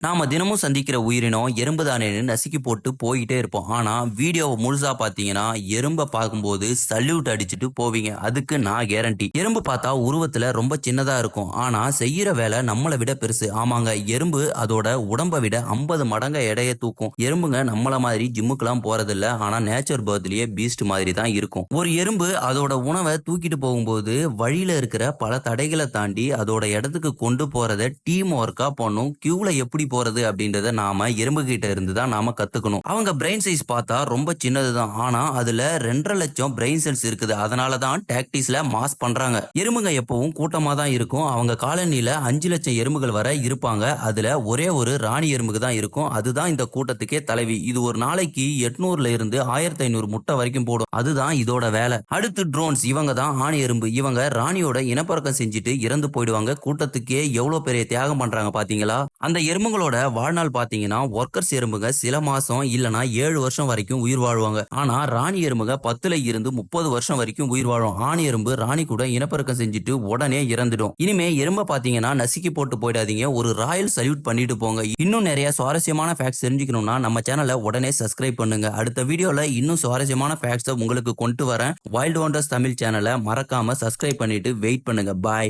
நாம தினமும் சந்திக்கிற உயிரினம் எறும்பு தானேன்னு நசுக்கி போட்டு போயிட்டே இருப்போம். ஆனா வீடியோவை முழுசா பாத்தீங்கன்னா எறும்பை பார்க்கும்போது சல்யூட் அடிச்சுட்டு போவீங்க. அதுக்கு நான் கேரண்டி. எறும்பு பார்த்தா உருவத்துல ரொம்ப சின்னதா இருக்கும். ஆனா செய்யற வேலை நம்மளை விட பெருசு. ஆமாங்க, எறும்பு அதோட உடம்பை விட 50 மடங்கு எடையை தூக்கும். எறும்புங்க நம்மள மாதிரி ஜிம்முக்கெல்லாம் போறதில்ல. ஆனா நேச்சர் பர்த்லயே பீஸ்ட் மாதிரி தான் இருக்கும். ஒரு எறும்பு அதோட உணவை தூக்கிட்டு போகும்போது வழியில இருக்கிற பல தடைகளை தாண்டி அதோட இடத்துக்கு கொண்டு போறத டீம் ஒர்க்கா பண்ணும். கியூல எப்படி போறது அப்படின்றத நாம எறும்பு கிட்ட இருந்து தான் நாம கத்துக்கணும். அவங்க பிரெயின் சைஸ் பார்த்தா ரொம்ப சின்னதுதான். ஆனா அதுல 2.5 லட்சம் பிரெயின் செல்ஸ் இருக்குது. அதனால தான் டாக்டிஸ்ல மாஸ் பண்றாங்க. எறும்புங்க எப்பவும் கூட்டமா தான் இருக்கும். அவங்க காலனில 5 லட்சம் எறும்புகள் வரை இருப்பாங்க. அதுல ஒரே ஒரு ராணி எறும்புக்கு தான் இருக்கும். அதுதான் இந்த கூட்டத்துக்கே தலைவி. இது ஒரு நாளைக்கு 800ல இருந்து 1500 முட்டை வரைக்கும் போடும். அதுதான் இதோட வேலை. அடுத்து ட்ரோன்ஸ். இவங்க தான் ஆண் எறும்பு. இவங்க ராணியோட இனப்பெருக்கம் செஞ்சுட்டு இறந்து போயிடுவாங்க. கூட்டத்துக்கே எவ்வளவு பெரிய தியாகம் பண்றாங்க பாத்தீங்களா? அந்த எறும்புகளோட வாழ்நாள் பாத்தீங்கன்னா ஒர்க்கர்ஸ் எறும்புங்க சில மாசம் இல்லனா 7 வருஷம் வரைக்கும் உயிர் வாழ்வாங்க. ஆனா ராணி எறும்புங்க 10ல இருந்து 30 வருஷம் வரைக்கும் உயிர் வாழும். ஆண் எறும்பு ராணி கூட இனப்பெருக்கம் செஞ்சுட்டு உடனே இறந்துடும். இனிமே எறும்ப பாத்தீங்கன்னா நசுக்கி போட்டு போயிடாதீங்க. ஒரு ராயல் சல்யூட் பண்ணிட்டு போங்க. இன்னும் நிறைய சுவாரஸ்யமான ஃபேக்ட்ஸ் தெரிஞ்சுக்கணும்னா நம்ம சேனலை உடனே சப்ஸ்கிரைப் பண்ணுங்க. அடுத்த வீடியோல இன்னும் சுவாரஸ்யமான ஃபேக்ட்ஸை உங்களுக்கு கொண்டு வரேன். வைல்ட் ஒண்டர்ஸ் தமிழ் சேனலை மறக்காம சப்ஸ்கிரைப் பண்ணிட்டு வெயிட் பண்ணுங்க. பாய்.